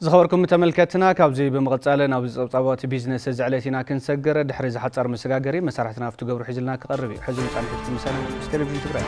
ዝኸበርኩም ተመልከትና ካብዚ ብምቕጻል ናብ ጸብጻባት ቢዝነስ ዝዕለቲና ክንሰገረ ድሕሪ ዝሓጻር መሰጋገሪ መሳርሕትና ኣብቲ ገብሩ ሒዝልና ክቐርብ እዩ ሕዚ ጻንሒት ምሳሌ ቴሌቪዥን ትግራይ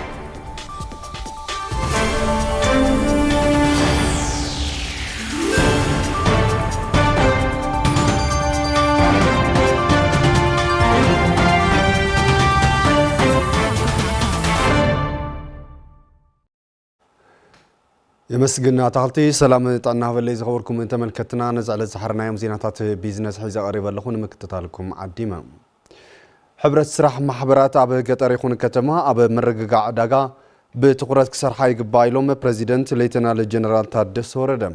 يمسجنا تعطي سلام طعنا باللي زغوركم انت ملكتنا نزعل زحرنا يوم زينات بيزنس حيزا قريبا لكم مكتتالكم عديما حبرت سراح محبرات اب قطر يكون كتما اب مرققا عداقا بتقرات كسر حي قبايلوم بريزيدنت ليتنال جنرال تادس وردم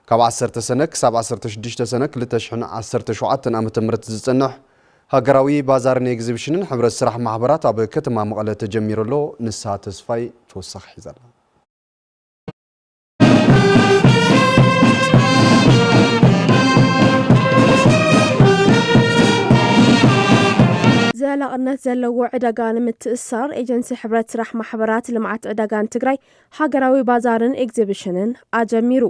كاب 10 سنه كساب 16 سنه لتشحن 10 شعات امت مرت زصنح هاغراوي بازارن اكزيبيشن حبرت سراح محبرات اب كتما مقله تجميرلو نسا تسفاي توسخ حيزا ዘላቅነት ዘለዎ ዕዳጋን ምትእስሳር ኤጀንሲ ሕብረት ስራሕ ማሕበራት ልምዓት ዕዳጋን ትግራይ ሃገራዊ ባዛርን ኤግዚቢሽንን ኣጀሚሩ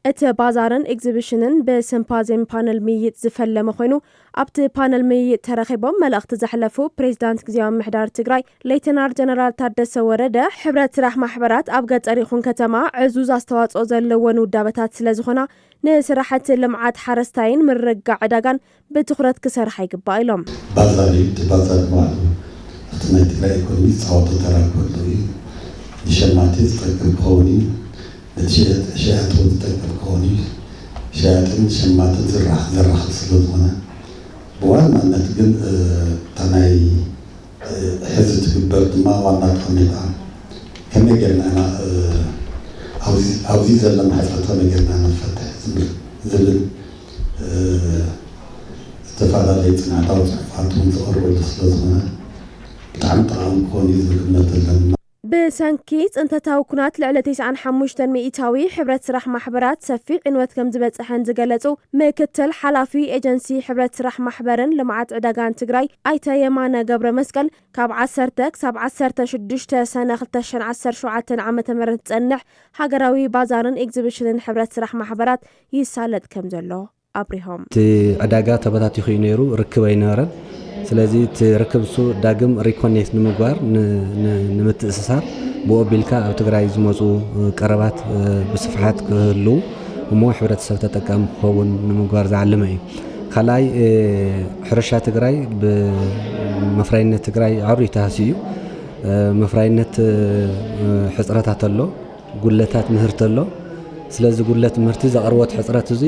እቲ ባዛርን ኤግዚቢሽንን በሲምፖዚየም ፓነል ምይይጥ ዝፈለመ ኮይኑ ኣብቲ ፓነል ምይይጥ ተረኺቦም መልእኽቲ ዘሕለፉ ፕሬዚዳንት ግዚያዊ ምሕዳር ትግራይ ሌተናል ጀነራል ታደሰ ወረደ ሕብረት ስራሕ ማሕበራት ኣብ ገጠር ይኹን ከተማ ዕዙዝ ኣስተዋጽኦ ዘለወን ውዳበታት ስለ ዝኾና ንስራሕቲ ልምዓት ሓረስታይን ምርግጋዕ ዕዳጋን ብትኹረት ክሰርሓ ይግባእ ኢሎም ባዛር ማለት እቲ ናይ ትግራይ ኢኮኖሚ ፃወቶ ተራክበሉ እዩ ንሸማቲ ዝጠቅም ክኸውን እዩ ሸያጡ ዝጠቅም ክኸውን እዩ ሸያጥን ሸማትን ዝራኸብ ስለ ዝኾነ ብዋናነት ግን እታ ናይ ሕዚ ትግበር ድማ ዋና ጠሜታ ከመይ ጌርና ኢና ኣብዚ ዘለና ሕፀቶ ከመይ ጌርና ንፈትሕ ዝብል ዝተፈላለዩ ፅንዓታዊ ፅሑፋት እውን ዝቐርበሉ ስለ ዝኾነ ብጣዕሚ ጠቓሚ ክኸውን እዩ ዝብል እምነት ኣለና ብሰንኪ ፅንተታዊ ኩናት ልዕሊ 95 ሚኢታዊ ሕብረት ስራሕ ማሕበራት ሰፊሕ ዕንወት ከም ዝበፅሐን ዝገለጹ ምክትል ሓላፊ ኤጀንሲ ሕብረት ስራሕ ማሕበርን ልምዓት ዕዳጋን ትግራይ ኣይተ የማነ ገብረ መስቀል ካብ 10 ክሳብ 16 ሰነ 2017 ዓ.ም ዝጸንሕ ሃገራዊ ባዛርን ኤግዚቢሽንን ሕብረት ስራሕ ማሕበራት ይሳለጥ ከም ዘሎ ኣብሪሆም እቲ ዕዳጋ ተበታቲኹ እዩ ነይሩ ርክብ ኣይነበረን ስለዚ ትርክብሱ ዳግም ሪኮኔክት ንምግባር ንምትእስሳር ብኦቢልካ ኣብ ትግራይ ዝመፁ ቀረባት ብስፍሓት ክህልው እሞ ሕብረተሰብ ተጠቃሚ ክኸውን ንምግባር ዝዓለመ እዩ ካልኣይ ሕርሻ ትግራይ ብመፍራይነት ትግራይ ዓብዪ ተሃሲ እዩ መፍራይነት ሕፅረታት ኣሎ ጉለታት ምህርቲ ኣሎ ስለዚ ጉለት ምህርቲ ዘቕርቦት ሕፅረት እዚ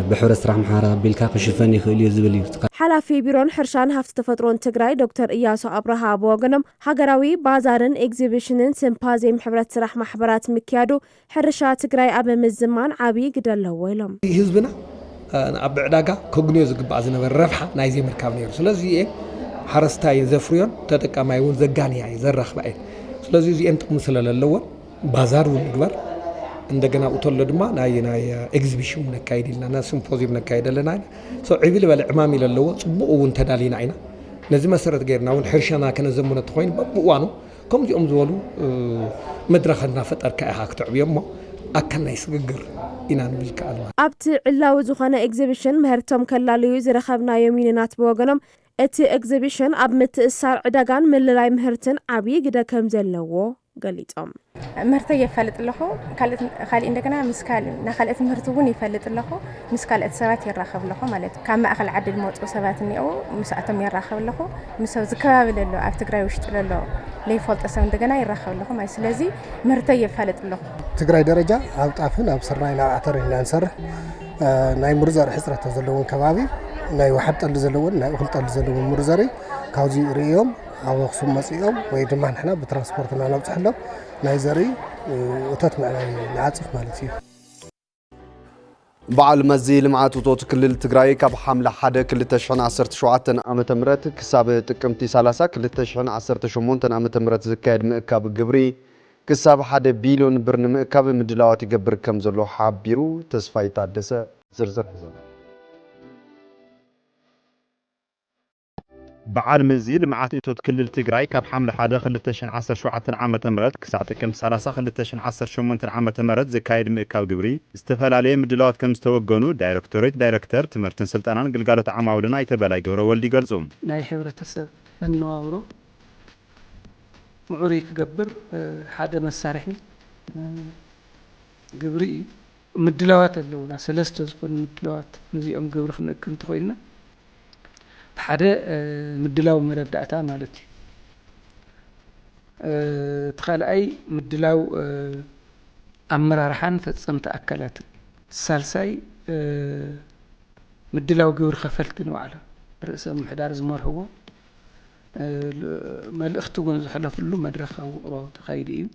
ብሕብረት ስራሕ ማሕበራት ኣቢልካ ክሽፈን ይኽእል እዩ ዝብል እዩ ሓላፊ ቢሮን ሕርሻን ሃፍቲ ተፈጥሮን ትግራይ ዶክተር ኢያሱ ኣብርሃ ብወገኖም ሃገራዊ ባዛርን ኤግዚቢሽንን ሲምፖዚየም ሕብረት ስራሕ ማሕበራት ምክያዱ ሕርሻ ትግራይ ኣብ ምዝማን ዓብዪ ግደ ኣለዎ ኢሎም ህዝብና ኣብ ዕዳጋ ከግንዮ ዝግባእ ዝነበረ ረብሓ ናይ ዘይምርካብ ነይሩ ስለዚ ሓረስታይ ዘፍርዮን ተጠቃማይ እውን ዘጋንያ ዘራኽባ እየ ስለዚ እዚአን ጥቕሚ ስለለለዎን ባዛር እውን ምግባር እንደገና እተሎ ድማ ናይ ኤግዚቢሽን ነካይድ ኢልና ና ሲምፖዚየም ነካይድ ኣለና ሰው ዕብል በለ ዕማም ኢለለዎ ጽቡቕ እውን ተዳሊና ኢና ነዚ መሰረት ገይርና እውን ሕርሻና ከነዘሙነት ኮይኑ በብእዋኑ ከምዚኦም ዝበሉ መድረኽና ፈጠርካ ኢኻ ክትዕብዮ እሞ ኣካል ናይ ስግግር ኢና ንብል ከኣል ኣብቲ ዕላዊ ዝኾነ ኤግዚቢሽን ምህርቶም ከላልዩ ዝረኸብናዮ ሚንናት ብወገኖም እቲ ኤግዚቢሽን ኣብ ምትእስሳር ዕዳጋን ምልላይ ምህርትን ዓብዪ ግደ ከም ዘለዎ ገሊፆም ምህርቲ የፈልጥ ኣለኹ ካልእ እንደገና ምስካል ናካልእት ምህርቲ እውን ይፈልጥ ኣለኹ ምስ ካልእት ሰባት ይራኸብ ኣለኹ ማለት ካብ ማእኸል ዓዲ ዝመፁ ሰባት እኒአው ምስኣቶም ይራኸብ ኣለኹ ምሰብ ዝከባብል ኣሎ ኣብ ትግራይ ውሽጢ ዘሎ ለይፈልጦ ሰብ እንደገና ይራኸብ ኣለኹ ማለት ስለዚ ምህርቲ የፈልጥ ኣለኹ ትግራይ ደረጃ ኣብ ጣፍን ኣብ ስርናይ ናብ ኣተር ኢና ንሰርሕ ናይ ምርዛር ሕፅረት ዘለዎን ከባቢ ናይ ዋሕድ ጠሊ ዘለዎን ናይ እኽል ጠሊ ዘለዎን ምርዛሪ ካብዚ ርእዮም ኣብ ኣክሱም መፅኦም ወይ ድማ ንሕና ብትራንስፖርትና ነብፅሕሎም ናይ ዘርኢ እቶት ምዕባይ ንዓፅፍ ማለት እዩ በዓል መዚ ልምዓት እቶት ክልል ትግራይ ካብ ሓምለ 1 2017 ዓመተ ምህረት ክሳብ ጥቅምቲ 30 2018 ዓመተ ምህረት ዝካየድ ምእካብ ግብሪ ክሳብ 1 ቢልዮን ብር ንምእካብ ምድላዋት ይገብር ከም ዘሎ ሓቢሩ ተስፋይ ታደሰ ዝርዝር ሒዙ በዓል መዚ ልምዓት እቶት ክልል ትግራይ ካብ ሓምለ 1 2017 ዓመተ ምህረት ክሳብ ጥቅምቲ 30 2018 ዓመተ ምህረት ዝካየድ ምእካብ ግብሪ ዝተፈላለየ ምድላዋት ከም ዝተወገኑ ዳይሬክተር ትምህርትን ስልጠናን ግልጋሎት ዓማዊልን ኣይተበላይ ገብረ ወልዲ ይገልጹ ናይ ሕብረተሰብ መነባብሮ ምዑሪ ክገብር ሓደ መሳርሒ ግብሪ ምድላዋት ኣለውና ሰለስተ ዝኾኑ ምድላዋት ነዚኦም ግብሪ ክንእክብ እንተኾይንና ሓደ ምድላው መረዳእታ ማለት እዩ ተኻልኣይ ምድላው ኣመራርሓን ፈጸምቲ ኣካላት ሳልሳይ ምድላው ግብሪ ከፈልቲ ንባዕሉ ርእሰ ምሕዳር ዝመርሕዎ መልእኽቲ እውን ዝሕለፍሉ መድረኽ ውቕሮ ተኻይዲ እዩ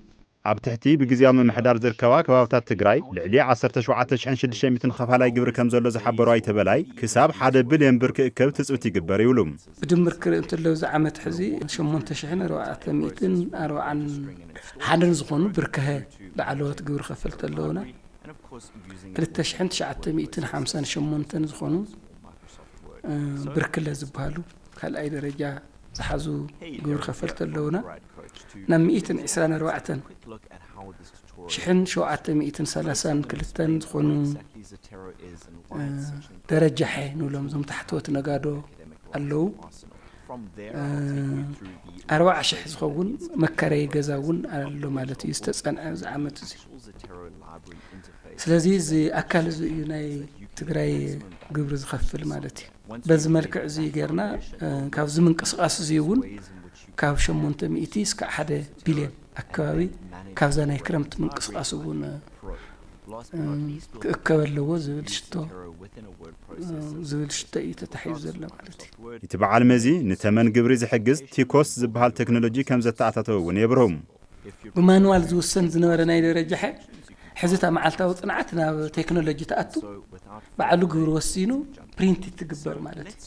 ኣብ ትሕቲ ብግዚያዊ ምምሕዳር ዝርከባ ከባብታት ትግራይ ልዕሊ 17600 ከፋላይ ግብሪ ከም ዘሎ ዝሓበሩ ኣይተበላይ ክሳብ 1 ቢልዮን ብር ክእከብ ትፅቢት ይግበር ይብሉ ብድምር ክርኢ እንተለዉ ዝዓመት ሕዚ 8441 ዝኾኑ ብርከኸ ላዕለዎት ግብሪ ከፈልቲ ኣለውና 2958 ዝኾኑ ብርክለ ዝበሃሉ ካልኣይ ደረጃ ዝሓዙ ግብሪ ከፈልቲ ኣለውና ናብ 124 1732 ዝኾኑ ደረጃ ሐ ንብሎም ዞም ታሕተወት ነጋዶ ኣለዉ 40,000 ዝኸውን መከረይ ገዛ እውን ኣሎ ማለት እዩ ዝተጸንዐ ዝዓመት እዚ ስለዚ እዚ ኣካል እዚ እዩ ናይ ትግራይ ግብሪ ዝኸፍል ማለት እዩ በዚ መልክዕ እዚ ጌርና ካብ ዝምንቅስቃስ እዚ እውን ካብ 800 እስከ 1 ቢልዮን ኣካባቢ ካብዛ ናይ ክረምቲ ምንቅስቃስ እውን ክእከብ ኣለዎ ዝብል ሽቶ እዩ ተታሒዙ ዘሎ ማለት እዩ እቲ በዓል መዚ ንተመን ግብሪ ዝሕግዝ ቲኮስ ዝበሃል ቴክኖሎጂ ከም ዘተኣታተው እውን የብርሁም ብማኑዋል ዝውሰን ዝነበረ ናይ ደረጃ ሕዝታ መዓልታዊ ጽንዓት ናብ ቴክኖሎጂ ተኣቱ ባዕሉ ግብሪ ወሲኑ ፕሪንት ትግበር ማለት እዩ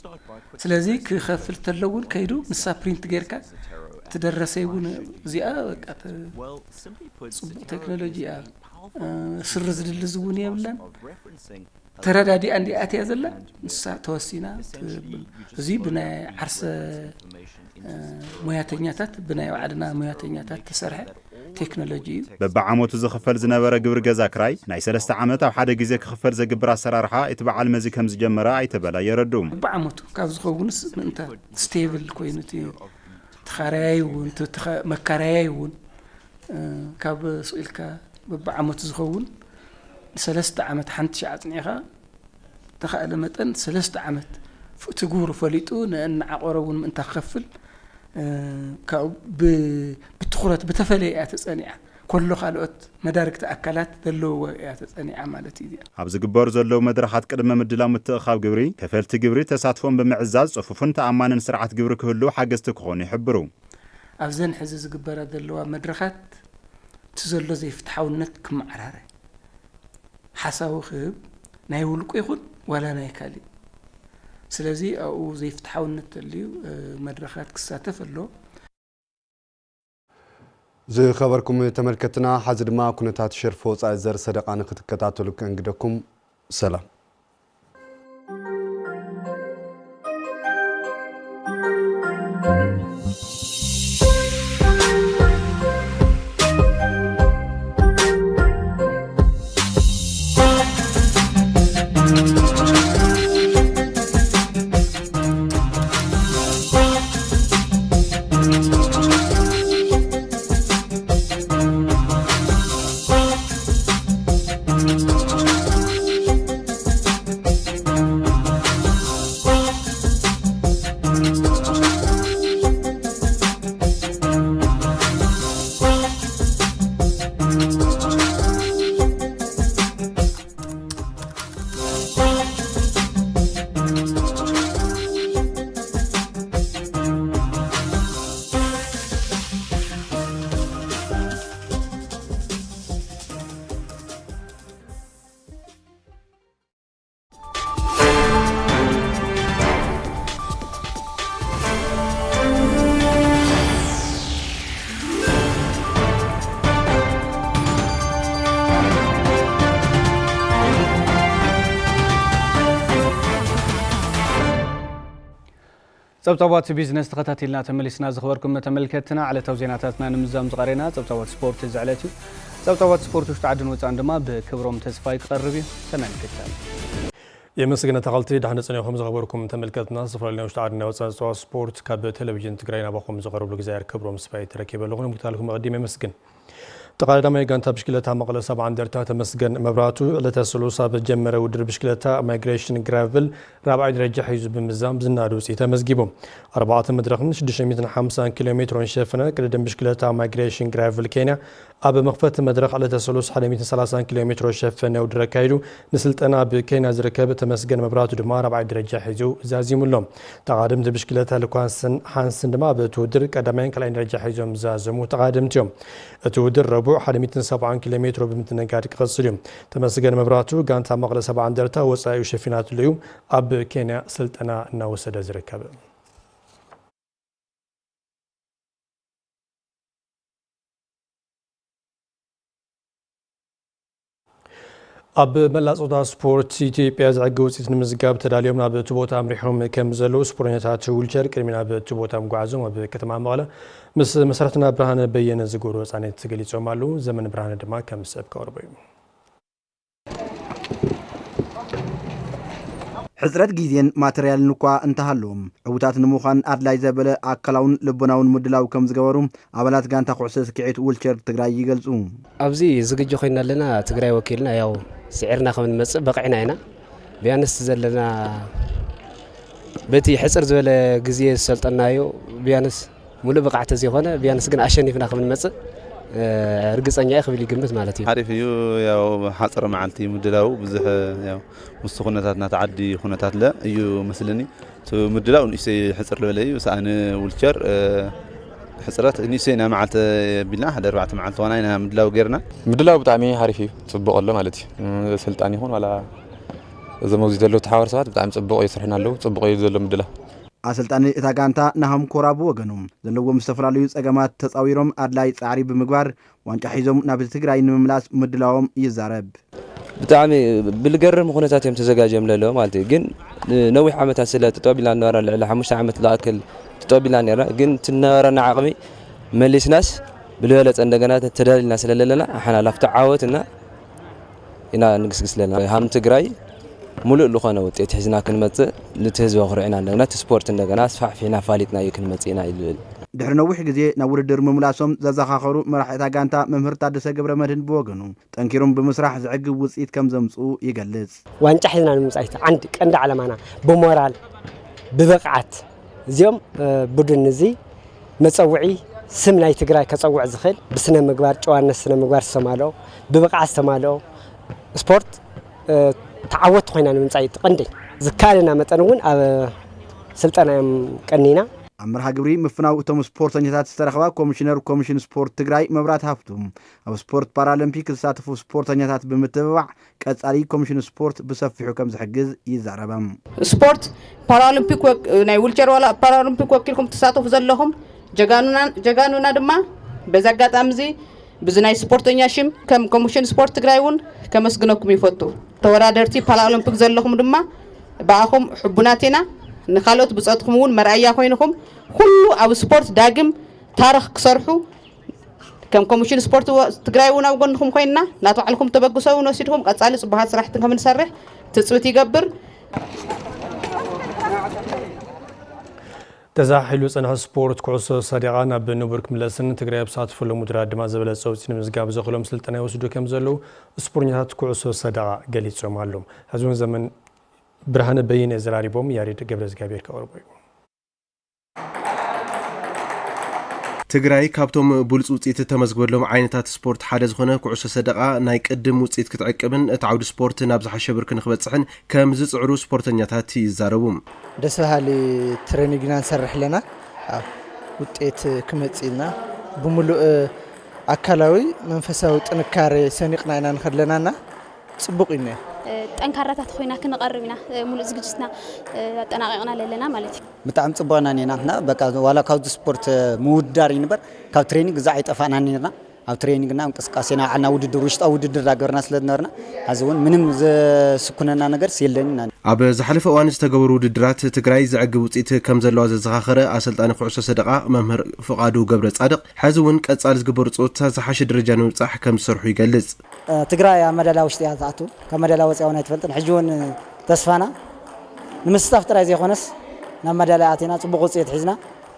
ስለዚ ክኸፍል ተለውን ከይዱ ንሳ ፕሪንት ጌርካ تدرسيون زي وقت تكنولوجيا سر زلزون يبلن تردادي عندي أتي أزلا نسا توسينا زي بنا عرس موياتنياتات بنا وعدنا موياتنياتات تسرح تكنولوجي ببعاموتو زخفل زنبره ግብር ገዛ ክራይ ናይ 3 ዓመት ኣብ ሓደ ግዜ ክኽፈል ዘግብር ኣሰራርሓ ይትበዓል መዚ ከም ዝጀመረ ኣይተበላ የረዱም በዓሞቱ ካብ ዝኸውንስ ምንታ ስቴብል ኮይኑቲ ተኻራይውን መካራይውን ካብ ስኢልካ በዓሞቱ ዝኸውን 3 ዓመት ሓንቲ ሸዓጽኒኻ ተኻለ መጠን 3 ዓመት ፍትጉሩ ፈሊጡ ንዓቆረውን ምንታ ክኸፍል بتخرط بتفلي أتصنع كل خالوت مدارك أكلات دلوا أتصنع مالتي دي. عبز جبار زلوا مدرحات قدم مدلا متأخاب جبري كفلت جبري تساعدهم بمعزاز صفوفن تأمان سرعة جبري كله حجز تكوني يحبرون. عبزن حزز جبار دلوا مدرحات تزلوا زي فتحوا النت كم عرارة. حسوا خيب نايولك يخون ولا نايكالي. سلازي أو زي فتحوا النت اللي مدرخات كساتف اللو زي خبركم تملكتنا حزر ما كنتات شرفو زر صدقان كتكتاتلو كنقدكم سلام صبطوات بيزنس تخطاتيلنا تمليسنا زخبركم تملكتنا على توزيناتنا نمزام صغارينا صبطوات سبورت زعلتي صبطوات سبورت وش تعدن وعندما بكبرهم تسفاي قربي تملكتنا يمسكنا تغلطي دحنا صنيخم زخبركم تملكتنا صفر لنا وش تعدن وصا سبورت كاب تلفزيون تقرينا باخم زغرب الجزائر كبرهم سفاي تركيب لغون مقتالكم مقدمه مسكن تقاليد ما يغان تبشكلتا مقله 7 درتا تمسجن مبراتو لتسلوسا بجمره ودر بشكلتا مايغريشن جرافل رابع درجه حيز بمزام زنادوسي تمزجيبو 4 مدرخن 650 كيلومتر شفنا قدم بشكلتا مايغريشن جرافل كينيا اب مخفت مدرخ على تسلوس 130 كيلومتر شفنا ودر كايدو نسلطنا بكينيا زركب تمسجن مبراتو دما رابع درجه حيزو زازيمولم تقادم بشكلتا لكوانسن حانسن دما بتودر قدمين كلا درجه حيزو مزازمو تقادمتهم تودر ربع 170 كيلومتر بمتنقاد قصريم تمسجن مبراتو غانتا مقله 7 درتا وصايو شفينات اليوم اب كينيا سلطنا نوسد زركب ኣብ መላእ ፆታ ስፖርት ኢትዮጵያ ዝዕግብ ውፅኢት ንምዝጋብ ተዳልዮም ናብ እቲ ቦታ ኣምሪሖም ከም ዘለዉ ስፖርተኛታት ዊልቸር ቅድሚ ናብ እቲ ቦታ ምጓዓዞም ኣብ ከተማ መቐለ ምስ መሰረትና ብርሃነ በየነ ዝገብሩ ወፃኔት ገሊፆም ኣለዉ። ዘመን ብርሃነ ድማ ከም ሰብ ቀርቦ እዩ። ሕፅረት ጊዜን ማተርያልን እኳ እንተሃለዎም ዕውታት ንምዃን ኣድላይ ዘበለ ኣካላውን ልቦናውን ምድላው ከም ዝገበሩ ኣባላት ጋንታ ኩዕሶ ስክዔት ዊልቸር ትግራይ ይገልጹ። ኣብዚ ዝግጁ ኮይና ኣለና ትግራይ ወኪልና ያው ስዒርና ከም እንመጽእ በቂዕና ኢና ቢያንስ ዘለና በቲ ሕፅር ዝበለ ግዜ ዝሰልጠናዮ ቢያንስ ሙሉእ ብቕዓት ዘይኮነ ቢያንስ ግን ኣሸኒፍና ከም እንመጽእ እርግጸኛ ይኽብል ይግምት ማለት እዩ። ሓሪፍ እዩ ያው ሓፅረ መዓልቲ ምድላው ብዙሕ ያው ምስ ኩነታት ናተዓዲ ኩነታት ለ እዩ መስለኒ ምድላው ንእሰይ ሕፅር ዝበለ እዩ ሳኣነ ዊልቸር ሕፅረት ንእሰይ ና መዓልቲ ቢልና ሓደ 4 መዓልቲ ዋና ኢና ምድላው ጌርና ምድላው ብጣዕሚ ሓሪፍ እዩ ጽቡቕ ኣሎ ማለት እዩ ስልጣን ይኹን ዋላ እዞም ኣብዚ ዘለዉ ተሓዋር ሰባት ብጣዕሚ ጽቡቕ ይስርሕና ኣለዉ ጽቡቕ እዩ ዘሎ ምድላው ኣሰልጣኒ እታ ጋንታ ናሆም ኮራቡ ወገኑ ዘለዎም ዝተፈላለዩ ጸገማት ተጻዊሮም ኣድላይ ጻዕሪ ብምግባር ዋንጫ ሒዞም ናብ ትግራይ ንምምላስ ምድላዎም ይዛረብ። ብጣዕሚ ብልገርም ኩነታት እዮም ተዘጋጅዮም ለለዎ ማለት እዩ ግን ነዊሕ ዓመታት ስለ ተጠቢልና ነበራ ልዕሊ 5 ዓመት ዝኣክል ተጠቢልና ነራ ግን ትነበረና ዓቕሚ መሊስናስ ብልበለፀ እንደገና ተዳሊልና ስለለለና ሓና ላፍቲ ዓወትና ኢና ንግስግስ ለና ሃም ትግራይ ሙሉእ ዝኾነ ውጤት ሒዝና ክንመጽእ ነቲ ህዝቢ ክርዕና እንደገና እቲ ስፖርት እንደገና ስፋሕፊሕና ፋሊጥና እዩ ክንመጽእ ኢና ይብል ድሕሪ ነዊሕ ግዜ ናብ ውድድር ምምላሶም ዘዘኻኸሩ መራሕታ ጋንታ መምህር ታደሰ ገብረ መድህን ብወገኑ ጠንኪሮም ብምስራሕ ዝዕግብ ውፅኢት ከም ዘምጽኡ ይገልጽ። ዋንጫ ሒዝና ንምምጻእ ዓንዲ ቀንዲ ዓላማና ብሞራል ብብቕዓት እዚኦም ቡድን እዚ መፀውዒ ስም ናይ ትግራይ ከፀውዕ ዝኽእል ብስነ ምግባር ጨዋነት ስነ ምግባር ዝተማልኦ ብብቕዓት ዝተማልኦ ስፖርት ተዓወት ኮይና ንምምጻእ ቀንዲ ዝካለና መጠን እውን ኣብ ስልጠናዮም ቀኒና ኣብ መርሃ ግብሪ ምፍናው እቶም ስፖርተኛታት ዝተረኸባ ኮሚሽነር ኮሚሽን ስፖርት ትግራይ መብራት ሃፍቱም ኣብ ስፖርት ፓራሊምፒክ ዝሳተፉ ስፖርተኛታት ብምትብባዕ ቀጻሊ ኮሚሽን ስፖርት ብሰፊሑ ከም ዝሕግዝ ይዛረበም። ስፖርት ፓራሊምፒክ ናይ ዊልቸር ዋላ ፓራሊምፒክ ወኪልኩም ተሳተፉ ዘለኹም ጀጋኑና ድማ በዛ አጋጣሚ እዚ ብዝናይ ስፖርተኛ ሽም ከም ኮሚሽን ስፖርት ትግራይ እውን ከመስግነኩም ይፈቱ ተወዳደርቲ ፓራሊምፒክ ዘለኹም ድማ ባኣኹም ሕቡናትና ንኻልኦት ብፀጥኩም እውን መርኣያ ኮይንኩም ኩሉ ኣብ ስፖርት ዳግም ታሪኽ ክሰርሑ ከም ኮሚሽን ስፖርት ትግራይ እውን ኣብ ጎንኩም ኮይንና ናተባዕልኩም ተበግሰው ወሲድኩም ቀጻሊ ጽቡሓት ስራሕቲ ከም እንሰርሕ ትፅቢት ይገብር። ተዛሒሉ ጽንሐ ስፖርት ኩዕሶ ሰደቓ ናብ ንቡር ክምለስን ትግራይ ኣብሳትፈሎም ውድድራት ድማ ዝበለጸ ውፅኢት ንምዝጋብ ዘኽእሎም ስልጠና ይወስዱ ከም ዘለዉ ስፖርተኛታት ኩዕሶ ሰደቓ ገሊፆም ኣለዉ። ሕዚ እውን ዘመን ብርሃነ በየነ ዘራሪቦም ያሬድ ገብረ እግዚአብሔር ከቀርቡ እዩ። ትግራይ ካብቶም ብሉፅ ውፅኢት ተመዝግበሎም ዓይነታት ስፖርት ሓደ ዝኾነ ኩዕሶ ሰደቓ ናይ ቅድም ውፅኢት ክትዕቅብን እቲ ዓውዲ ስፖርት ናብ ዝሓሸ ብርኪ ንክበፅሕን ከም ዝፅዕሩ ስፖርተኛታት ይዛረቡ። ደስ በሃሊ ትሬኒንግ ኢና ንሰርሕ ኣለና ውጤት ክመፅእ ኢልና ብሙሉእ ኣካላዊ መንፈሳዊ ጥንካሬ ሰኒቕና ኢና ንኸድ ለናና ፅቡቕ እዩ ነይሩ ጠንካራታት ኮይና ክንቀርብ ኢና ሙሉእ ዝግጅትና ኣጠናቂቕና ኣለና ማለት እዩ። ብጣዕሚ ፅቡቕና ነና በቃ ዋላ ካብ ስፖርት ምውዳር ይንበር ካብ ትሬኒንግ እዛ ኣይጠፋእና ነርና ኣብ ትሬኒንግና እንቅስቃሴና ዓና ውድድር ውሽጣዊ ውድድር ዳገርና ስለነበርና ሕዚ እውን ምንም ዘስኩነና ነገር የለንና። ኣብ ዝሓለፈ እዋን ዝተገበሩ ውድድራት ትግራይ ዝዕግብ ውፅኢት ከም ዘለዋ ዘዘኻኸረ ኣሰልጣኒ ኩዕሶ ሰደቓ መምህር ፍቓዱ ገብረ ጻድቕ ሕዚ እውን ቀጻሊ ዝግበሩ ፀወታ ዝሓሸ ደረጃ ንምብፃሕ ከም ዝሰርሑ ይገልጽ። ትግራይ ኣብ መደላ ውሽጢ እያ ዝኣቱ ካብ መደላ ወፂኣ እውን ኣይትፈልጥን ሕጂ እውን ተስፋና ንምስታፍ ጥራይ ዘይኮነስ ናብ መደላ ኣቲና ፅቡቕ ውፅኢት ሒዝና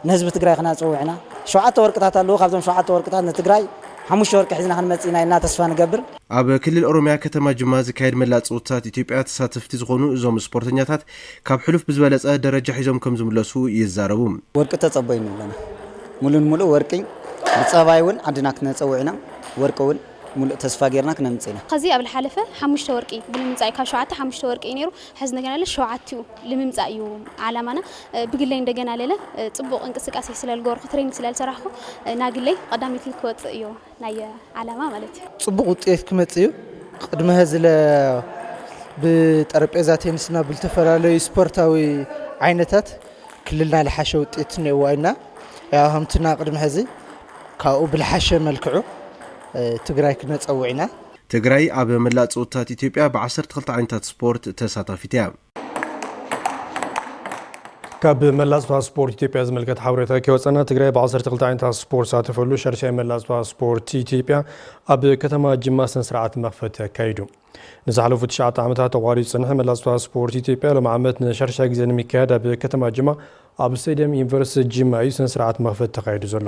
ንህዝቢ ትግራይ ክናፅውዕና 7 ወርቅታት ኣለዉ ካብዞም 7 ወርቅታት ንትግራይ 5 ወርቂ ሒዝና ክንመፅእ ኢና ኢልና ተስፋ ንገብር። ኣብ ክልል ኦሮሚያ ከተማ ጅማ ዝካየድ መላእ ፀወታታት ኢትዮጵያ ተሳተፍቲ ዝኾኑ እዞም ስፖርተኛታት ካብ ሕሉፍ ብዝበለፀ ደረጃ ሒዞም ከም ዝምለሱ ይዛረቡ። ወርቂ ተፀበይና ኣለና ሙሉን ሙሉእ ወርቂ ብፀባይ እውን ዓድና ክነፀውዕ ኢና ወርቂ እውን ሙሉእ ተስፋ ጌርና ክነምፅእ ኢና። ከዚ ኣብ ዝሓለፈ 5 ወርቂ ብምምፃእ ካብ 7 5 ወርቂ ነይሩ ሕዚ እንደገና ለ 7 ንምምፃእ እዩ ዓላማና ብግለይ እንደገና ለለ ፅቡቕ እንቅስቃሴ ስለልገበርኩ ትሬኒንግ ስለልሰራሕኩ ናግለይ ቀዳሚት ክወፅእ እዩ ናይ ዓላማ ማለት እዩ። ፅቡቕ ውጤት ክመፅእ እዩ ቅድመ ሕዚ ብጠረጴዛ ቴኒስና ብዝተፈላለዩ ስፖርታዊ ዓይነታት ክልልና ዝሓሸ ውጤት እኒአዋ ኢና ያው ሃምትና ቅድመ ሕዚ ካብኡ ብዝሓሸ መልክዑ ትግራይ ክነፀውዕ ኢና። ትግራይ ኣብ መላእ ፀወታታት ኢትዮጵያ ብ12 ዓይነታት ስፖርት ተሳታፊት እያ ካብ መላእ ፀወታ ስፖርት ኢትዮጵያ ዝመልከት ሓበሬታ ከወፀና ትግራይ ብ12 ዓይነታት ስፖርት ሳተፈሉ ሸርሻይ መላእ ፀወታ ስፖርት ኢትዮጵያ ኣብ ከተማ ጅማ ስነ ስርዓት መክፈቲ ኣካይዱ ንዝሓለፉ 9 ዓመታት ተዋሪድ ጽንሕ መላእ ፀወታ ስፖርት ኢትዮጵያ ሎም ዓመት ንሸርሻ ግዜ ንምካየድ ኣብ ከተማ ጅማ ኣብ ስቴድየም ዩኒቨርሲቲ ጅማ እዩ ስነ ስርዓት መክፈቲ ተካይዱ ዘሎ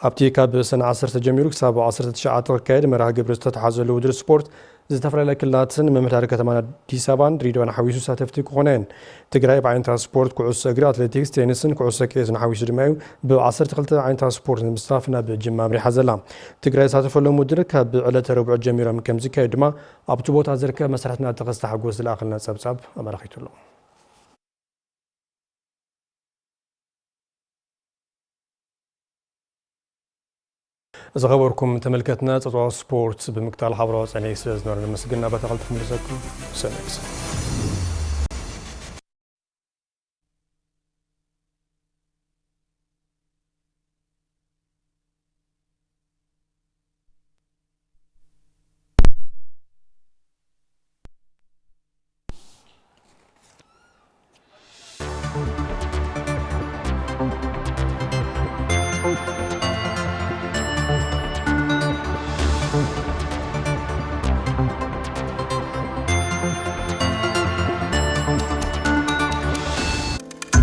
ኣብቲ ካብ ሰነ 10 ጀሚሩ ክሳብ 19 ተካየድ መርሃ ግብሪ ዝተተሓዘሉ ውድድር ስፖርት ዝተፈላለዩ ክልላትን መምሕዳሪ ከተማን አዲስ አበባን ድሬዳዋን ሓዊሱ ሳተፍቲ ክኾነን ትግራይ ብዓይነታት ስፖርት ኩዕሶ እግሪ ኣትሌቲክስ ቴኒስን ኩዕሶ ኬዝን ሓዊሱ ድማ እዩ ብ12 ዓይነታት ስፖርት ንምስታፍ ናብ ጅማ ምሪሓ ዘላ ትግራይ ሳተፈሎም ውድድር ካብ ዕለተ ረቡዕ ጀሚሮም ከም ዝካየድ ድማ ኣብቲ ቦታ ዝርከብ መሰረትና ተኸስተ ሓጎስ ዝለኣኸልና ፀብጻብ ኣመላኺቱሎ زغبركم تملكتنا تطوع سبورت بمقتال حبرات أنا يسوع نور المسجنا بتقلت ملزكم سلام